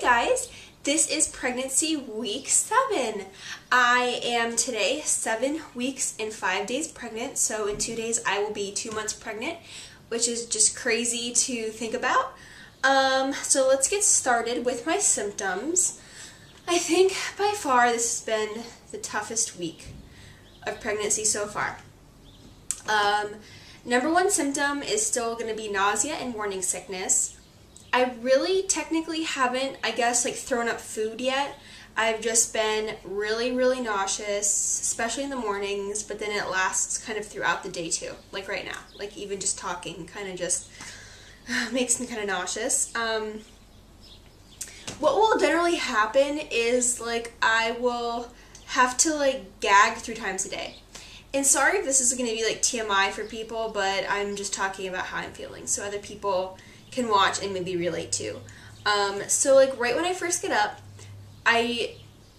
guys, this is pregnancy week 7. I am today 7 weeks and 5 days pregnant, so in 2 days I will be 2 months pregnant, which is just crazy to think about. So let's get started with my symptoms. I think by far this has been the toughest week of pregnancy so far. Number one symptom is still going to be nausea and morning sickness. I really technically haven't, I guess, thrown up food yet. I've just been really nauseous, especially in the mornings, but then it lasts kind of throughout the day too, like right now. Like even just talking kind of just makes me kind of nauseous. What will generally happen is I will have to gag 3 times a day. And sorry if this is going to be TMI for people, but I'm just talking about how I'm feeling so other people can watch and maybe relate too. So right when I first get up,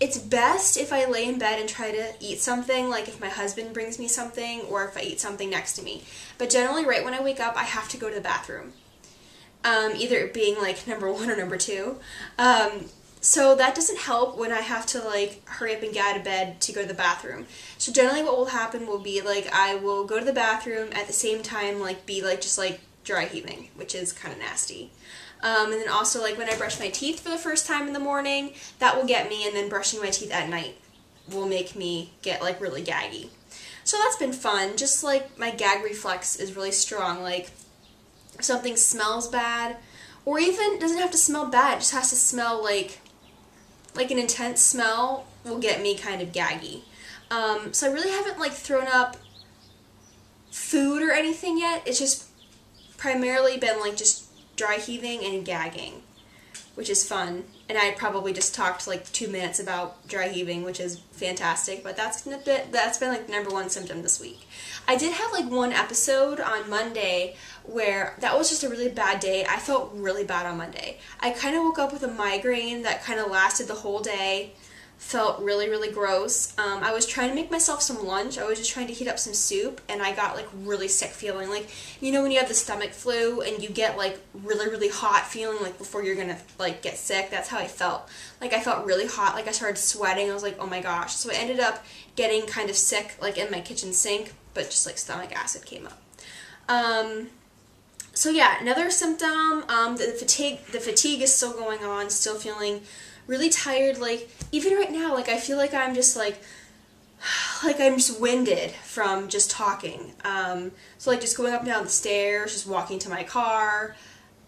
it's best if I lay in bed and try to eat something, if my husband brings me something or if I eat something next to me. But generally right when I wake up, I have to go to the bathroom. Either it being number 1 or number 2. So that doesn't help when I have to hurry up and get out of bed to go to the bathroom. So generally what will happen will be I will go to the bathroom at the same time be just dry heaving, which is kind of nasty. And then also when I brush my teeth for the first time in the morning, that will get me, and then brushing my teeth at night will make me get really gaggy. So that's been fun. Just my gag reflex is really strong. If something smells bad, or even doesn't have to smell bad, it just has to smell like an intense smell will get me kind of gaggy. So I really haven't thrown up food or anything yet. It's just primarily been just dry heaving and gagging, which is fun. And I probably just talked 2 minutes about dry heaving, which is fantastic, but that's been the number 1 symptom this week. I did have one episode on Monday where that was just a really bad day. I felt really bad on Monday. I kind of woke up with a migraine that kind of lasted the whole day. Felt really gross. I was trying to make myself some lunch. I was just trying to heat up some soup, and I got really sick feeling. You know when you have the stomach flu and you get really hot feeling before you're gonna get sick? That's how I felt. I felt really hot, I started sweating. I was oh my gosh. So I ended up getting kind of sick in my kitchen sink, but just stomach acid came up. So yeah, another symptom, the fatigue is still going on, still feeling really tired. Even right now, I feel I'm just I'm just winded from just talking. So just going up and down the stairs, just walking to my car,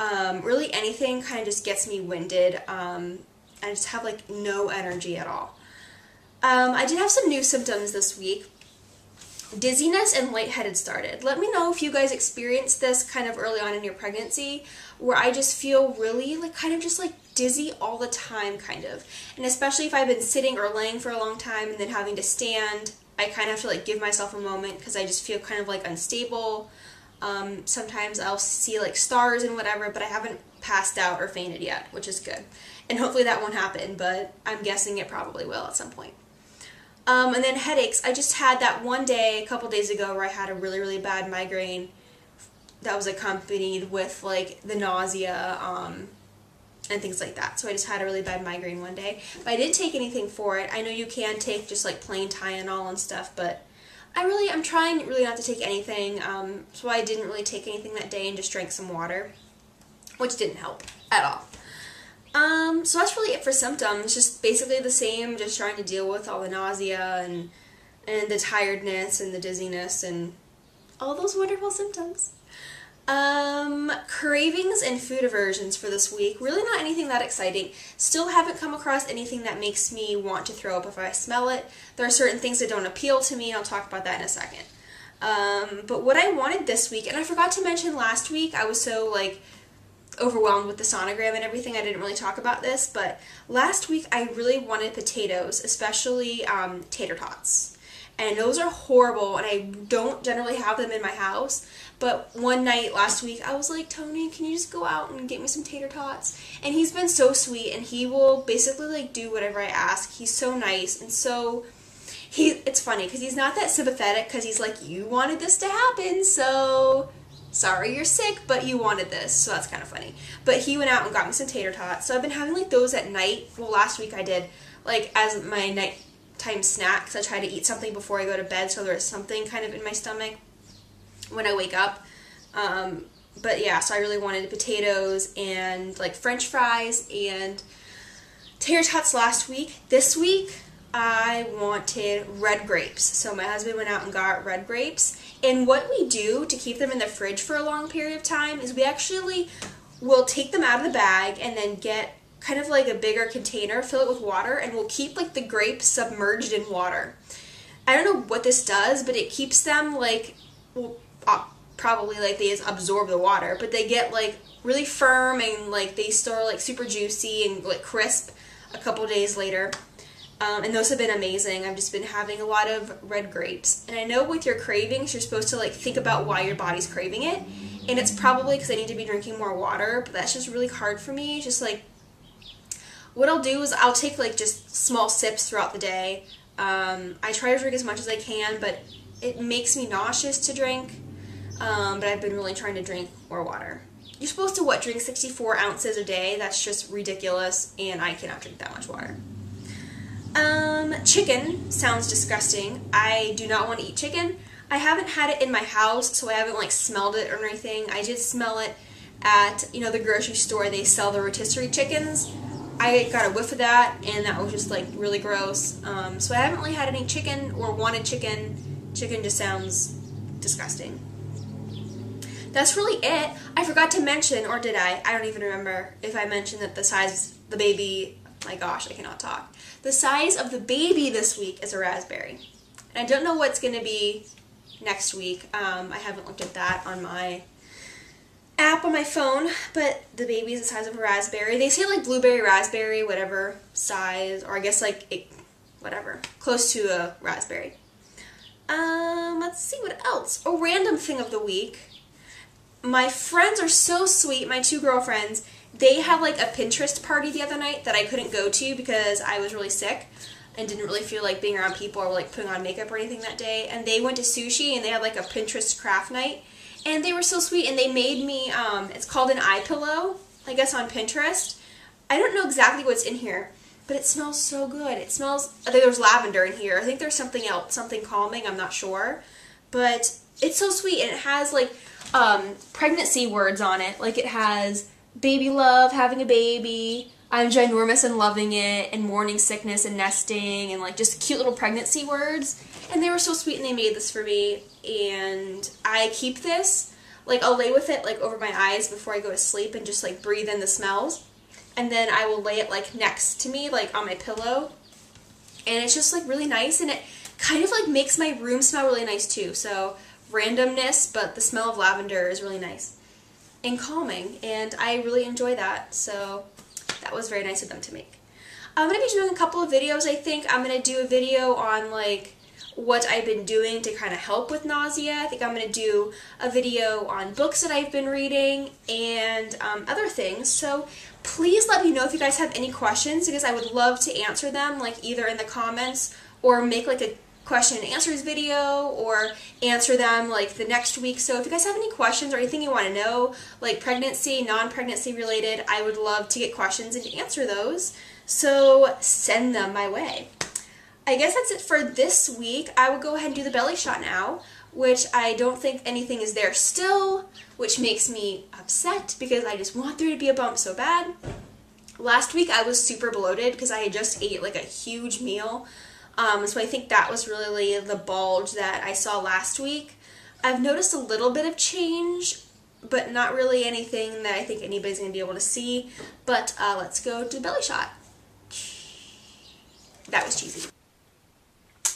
really anything kind of just gets me winded. I just have no energy at all. I did have some new symptoms this week. Dizziness and lightheaded started. Let me know if you guys experienced this kind of early on in your pregnancy, where I just feel really kind of just dizzy all the time kind of. And especially if I've been sitting or laying for a long time and then having to stand, I kind of have to give myself a moment because I just feel kind of unstable. Sometimes I'll see stars and whatever, but I haven't passed out or fainted yet, which is good. And hopefully that won't happen, but I'm guessing it probably will at some point. And then headaches. I just had that one day, a couple days ago, where I had a really bad migraine that was accompanied with the nausea and things like that. So I just had a really bad migraine one day. But I didn't take anything for it. I know you can take just plain Tylenol and stuff, but I'm trying really not to take anything. So I didn't really take anything that day and just drank some water, which didn't help at all. So that's really it for symptoms. Just basically the same, just trying to deal with all the nausea and the tiredness and the dizziness and all those wonderful symptoms. Cravings and food aversions for this week. Really not anything that exciting. Still haven't come across anything that makes me want to throw up if I smell it. There are certain things that don't appeal to me, and I'll talk about that in a second. But what I wanted this week, and I forgot to mention last week, I was so overwhelmed with the sonogram and everything, I didn't really talk about this, but last week I really wanted potatoes, especially tater tots. And those are horrible, and I don't generally have them in my house, but one night last week I was like, Tony, can you just go out and get me some tater tots? And he's been so sweet, and he will basically do whatever I ask. He's so nice, and so it's funny because he's not that sympathetic, because he's you wanted this to happen, so sorry you're sick, but you wanted this, so that's kind of funny. But he went out and got me some tater tots, so I've been having like those at night. Well, last week I did, like, as my nighttime snack, because I try to eat something before I go to bed, so there's something kind of in my stomach when I wake up. But yeah, so I really wanted potatoes and like French fries and tater tots last week. This week I wanted red grapes. So my husband went out and got red grapes. And what we do to keep them in the fridge for a long period of time is we actually will take them out of the bag and then get kind of like a bigger container, fill it with water, and we'll keep like the grapes submerged in water. I don't know what this does, but it keeps them like, well, probably like they just absorb the water, but they get like really firm and like they still are like super juicy and like crisp a couple days later. And those have been amazing. I've just been having a lot of red grapes. And I know with your cravings, you're supposed to like think about why your body's craving it. And it's probably because I need to be drinking more water, but that's just really hard for me. Just like, what I'll do is I'll take like just small sips throughout the day. I try to drink as much as I can, but it makes me nauseous to drink. But I've been really trying to drink more water. You're supposed to, drink 64 ounces a day? That's just ridiculous, and I cannot drink that much water. Chicken sounds disgusting. I do not want to eat chicken. I haven't had it in my house, so I haven't like smelled it or anything. I did smell it at, the grocery store. They sell the rotisserie chickens. I got a whiff of that, and that was just like really gross. So I haven't really had any chicken or wanted chicken. Chicken just sounds disgusting. That's really it. I forgot to mention, or did I? I don't even remember if I mentioned that the baby, my gosh, I cannot talk. The size of the baby this week is a raspberry. And I don't know what's going to be next week. I haven't looked at that on my app on my phone, but the baby is the size of a raspberry. They say like blueberry, raspberry, whatever size, or I guess like whatever, close to a raspberry. Let's see what else. A random thing of the week. My friends are so sweet, my two girlfriends. They had like a Pinterest party the other night that I couldn't go to because I was really sick and didn't really feel like being around people or like putting on makeup or anything that day. And they went to sushi and they had like a Pinterest craft night. And they were so sweet, and they made me, it's called an eye pillow, I guess on Pinterest. I don't know exactly what's in here, but it smells so good. It smells, I think there's lavender in here. I think there's something else, something calming, I'm not sure. But it's so sweet, and it has like pregnancy words on it. Like it has baby love, having a baby, I'm ginormous and loving it, and morning sickness and nesting, and like just cute little pregnancy words. And they were so sweet, and they made this for me, and I keep this. Like I'll lay with it like over my eyes before I go to sleep and just like breathe in the smells. And then I will lay it like next to me, like on my pillow. And it's just like really nice, and it kind of like makes my room smell really nice too. So randomness, but the smell of lavender is really nice and calming, and I really enjoy that. So that was very nice of them to make. I'm going to be doing a couple of videos, I think. I'm going to do a video on like what I've been doing to kind of help with nausea. I think I'm going to do a video on books that I've been reading and other things. So please let me know if you guys have any questions, because I would love to answer them, like either in the comments or make like a question and answers video, or answer them like the next week. So if you guys have any questions or anything you want to know, like pregnancy, non-pregnancy related, I would love to get questions and answer those. So send them my way. I guess that's it for this week. I will go ahead and do the belly shot now, which I don't think anything is there still, which makes me upset because I just want there to be a bump so bad. Last week I was super bloated because I had just ate like a huge meal. So I think that was really the bulge that I saw last week. I've noticed a little bit of change, but not really anything that I think anybody's going to be able to see. But let's go do belly shot. That was cheesy.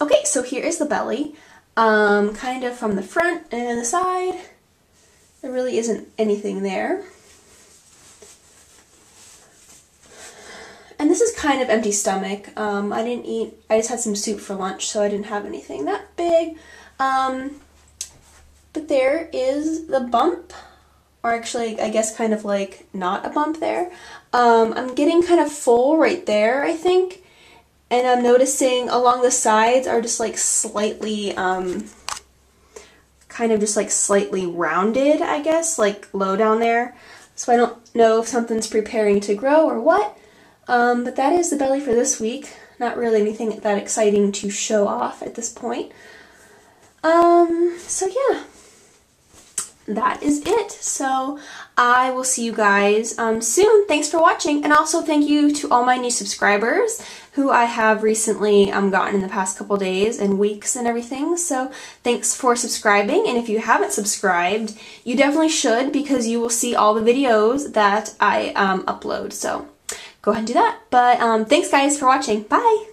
Okay, so here is the belly. Kind of from the front and the side. There really isn't anything there. And this is kind of empty stomach. I didn't eat, I just had some soup for lunch, so I didn't have anything that big. But there is the bump, or actually, I guess kind of like not a bump there. I'm getting kind of full right there, I think. And I'm noticing along the sides are just like slightly, kind kind of just like slightly rounded, I guess, like low down there. So I don't know if something's preparing to grow or what. But that is the belly for this week. Not really anything that exciting to show off at this point. So yeah, that is it. So I will see you guys soon. Thanks for watching, and also thank you to all my new subscribers who I have recently gotten in the past couple days and weeks and everything. So thanks for subscribing, and if you haven't subscribed, you definitely should, because you will see all the videos that I upload. So go ahead and do that. But thanks guys for watching. Bye!